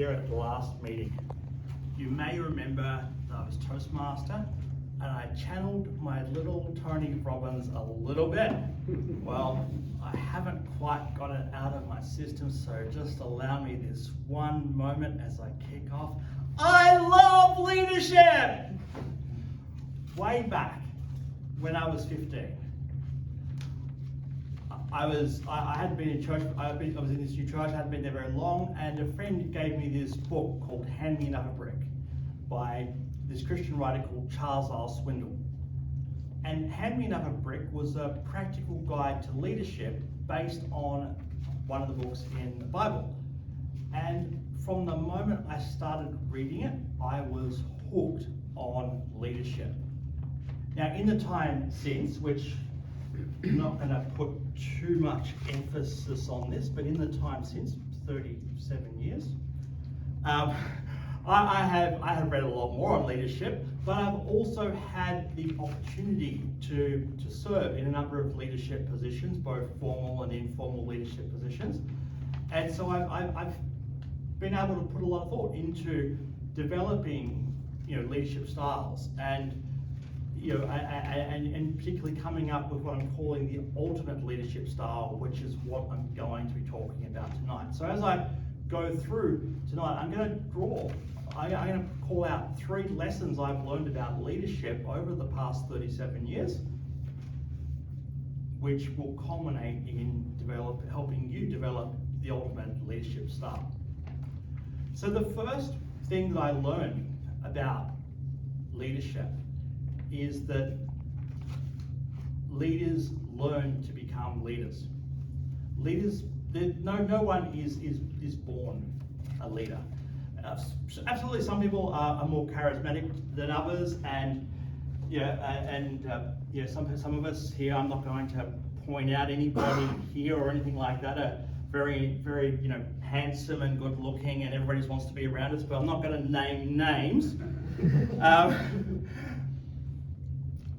here at the last meeting. You may remember that I was Toastmaster and I channeled my little Tony Robbins a little bit. Well, I haven't quite got it out of my system, so just allow me this one moment as I kick off. I love leadership! Way back when I was 15, I hadn't been in church. I was in this new church. I hadn't been there very long, and a friend gave me this book called "Hand Me Another Brick" by this Christian writer called Charles L. Swindoll. And "Hand Me Another Brick" was a practical guide to leadership based on one of the books in the Bible. And from the moment I started reading it, I was hooked on leadership. Now, in the time since, which I'm not going to put too much emphasis on this, but in the time since, 37 years, I have read a lot more on leadership, but I've also had the opportunity to serve in a number of leadership positions, both formal and informal leadership positions. And so I've been able to put a lot of thought into developing, leadership styles and particularly coming up with what I'm calling the ultimate leadership style, which is what I'm going to be talking about tonight. So as I go through tonight, I'm going to call out 3 lessons I've learned about leadership over the past 37 years, which will culminate in helping you develop the ultimate leadership style. So the first thing that I learned about leadership is that leaders learn to become leaders. No one is born a leader. Absolutely, some people are more charismatic than others, and some of us here, I'm not going to point out anybody here or anything like that, are very, very handsome and good looking, and everybody just wants to be around us, but I'm not going to name names.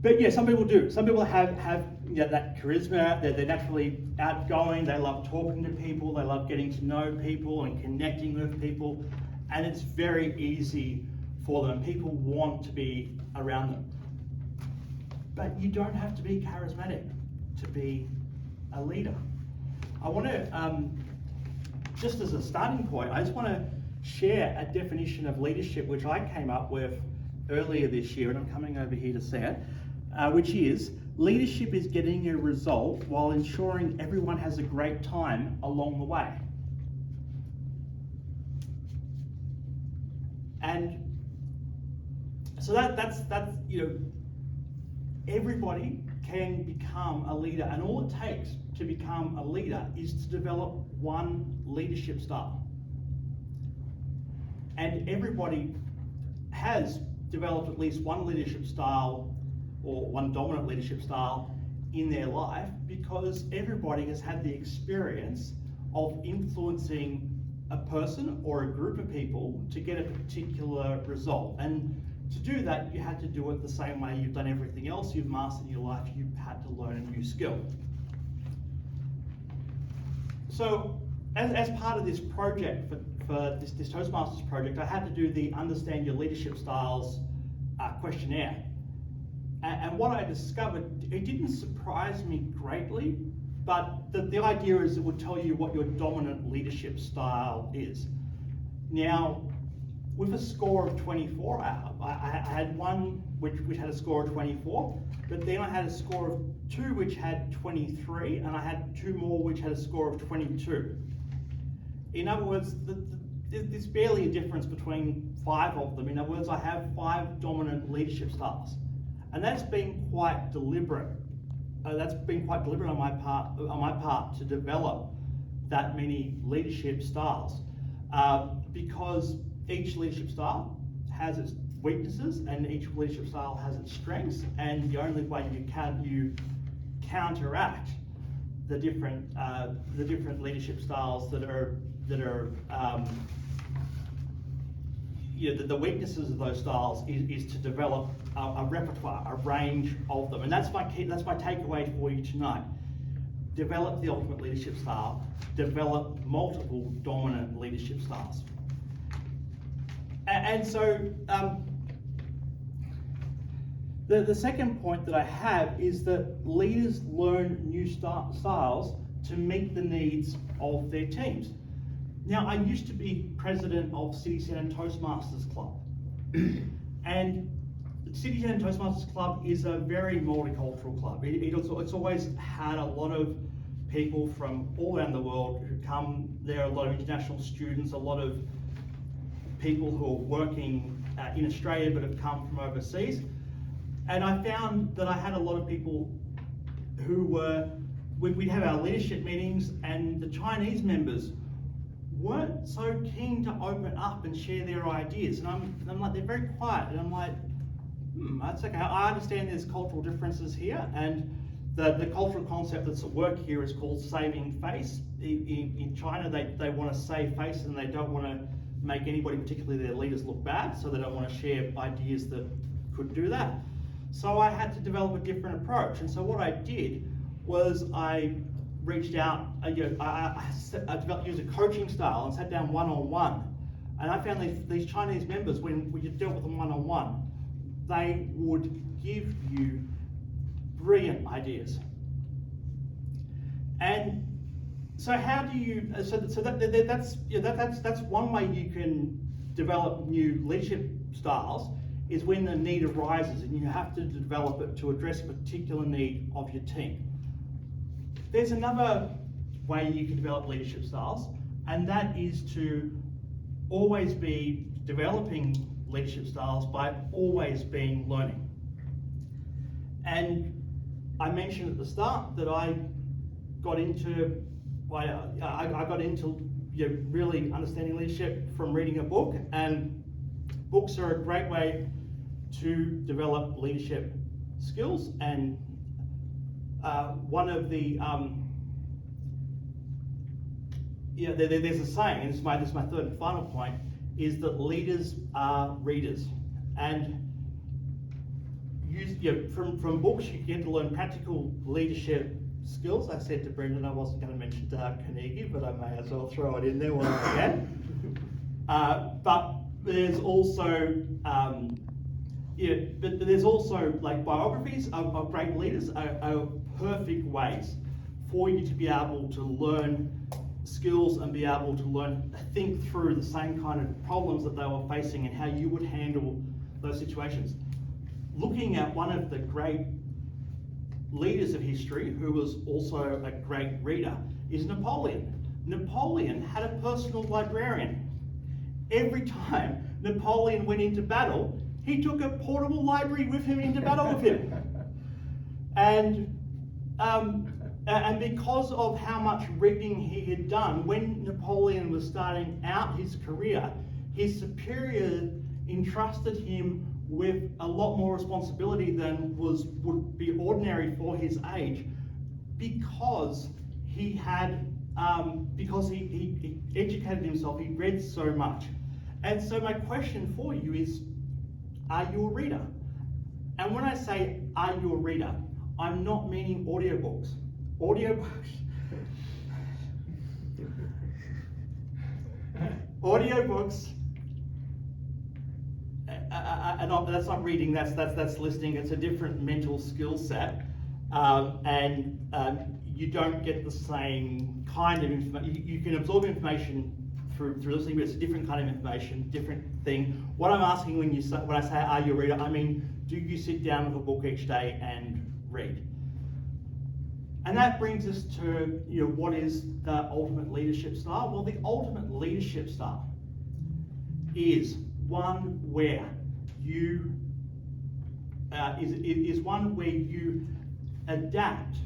But yeah, some people do. Some people have that charisma. They're naturally outgoing. They love talking to people. They love getting to know people and connecting with people. And it's very easy for them. People want to be around them. But you don't have to be charismatic to be a leader. I want to, just as a starting point, I just want to share a definition of leadership which I came up with earlier this year, and I'm coming over here to say it. Which is, leadership is getting a result while ensuring everyone has a great time along the way. And so that's everybody can become a leader, and all it takes to become a leader is to develop one leadership style. And everybody has developed at least one leadership style or one dominant leadership style in their life, because everybody has had the experience of influencing a person or a group of people to get a particular result. And to do that, you had to do it the same way you've done everything else you've mastered in your life. You've had to learn a new skill. So as part of this project, for this Toastmasters project, I had to do the Understand Your Leadership Styles questionnaire. And what I discovered, it didn't surprise me greatly, but the idea is it would tell you what your dominant leadership style is. Now, with a score of 24, I had one which had a score of 24, but then I had a score of 2 which had 23, and I had 2 more which had a score of 22. In other words, there's barely a difference between 5 of them. In other words, I have 5 dominant leadership styles. And that's been quite deliberate. That's been quite deliberate on my part to develop that many leadership styles, because each leadership style has its weaknesses and each leadership style has its strengths. And the only way you counteract the different leadership styles that are the weaknesses of those styles is to develop a repertoire, a range of them. And that's my takeaway for you tonight. Develop the ultimate leadership style, develop multiple dominant leadership styles. And so the second point that I have is that leaders learn new styles to meet the needs of their teams. Now, I used to be president of City Centre Toastmasters Club. And City Centre Toastmasters Club is a very multicultural club. It's always had a lot of people from all around the world who come. There are a lot of international students, a lot of people who are working in Australia but have come from overseas. And I found that I had a lot of people who we'd have our leadership meetings, and the Chinese members weren't so keen to open up and share their ideas. And I'm like, they're very quiet. And I'm like, that's okay. I understand there's cultural differences here, and the cultural concept that's at work here is called saving face. In China, they want to save face, and they don't want to make anybody, particularly their leaders, look bad, so they don't want to share ideas that could do that. So I had to develop a different approach. And so what I did was I reached out, I developed used a coaching style and sat down one-on-one. And I found these Chinese members, when you dealt with them one-on-one, they would give you brilliant ideas. And so how do you, that's one way you can develop new leadership styles, is when the need arises and you have to develop it to address a particular need of your team. There's another way you can develop leadership styles, and that is to always be developing leadership styles by always being learning. And I mentioned at the start that I got into really understanding leadership from reading a book, and books are a great way to develop leadership skills. And one of the there's a saying, and this is my third and final point, is that leaders are readers. And from books you get to learn practical leadership skills. I said to Brendan I wasn't going to mention Carnegie, but I may as well throw it in there while I can. But there's also but there's also like biographies of great leaders are perfect ways for you to be able to learn skills and be able to think through the same kind of problems that they were facing and how you would handle those situations. Looking at one of the great leaders of history, who was also a great reader, is Napoleon. Napoleon had a personal librarian. Every time Napoleon went into battle, he took a portable library with him into battle with him. And because of how much reading he had done, when Napoleon was starting out his career, his superior entrusted him with a lot more responsibility than would be ordinary for his age, because he educated himself, he read so much. And so my question for you is, are you a reader? And when I say, are you a reader, I'm not meaning audiobooks. Audiobooks, that's not reading, that's listening. It's a different mental skill set, and you don't get the same kind of information. You can absorb information through listening, but it's a different kind of information, different thing. What I'm asking when I say are you a reader, I mean, do you sit down with a book each day and read? And that brings us to what is the ultimate leadership style? Well, the ultimate leadership style is one where you adapt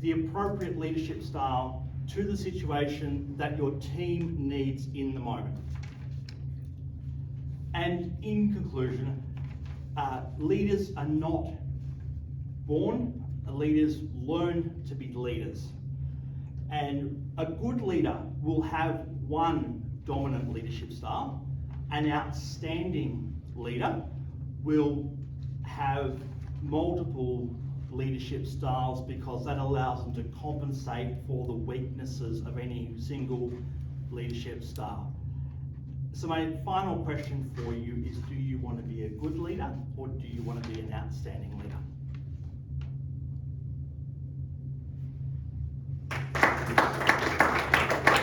the appropriate leadership style to the situation that your team needs in the moment. And in conclusion, leaders are not born. Leaders learn to be leaders. And a good leader will have one dominant leadership style. An outstanding leader will have multiple leadership styles, because that allows them to compensate for the weaknesses of any single leadership style. So my final question for you is, do you want to be a good leader or do you want to be an outstanding leader?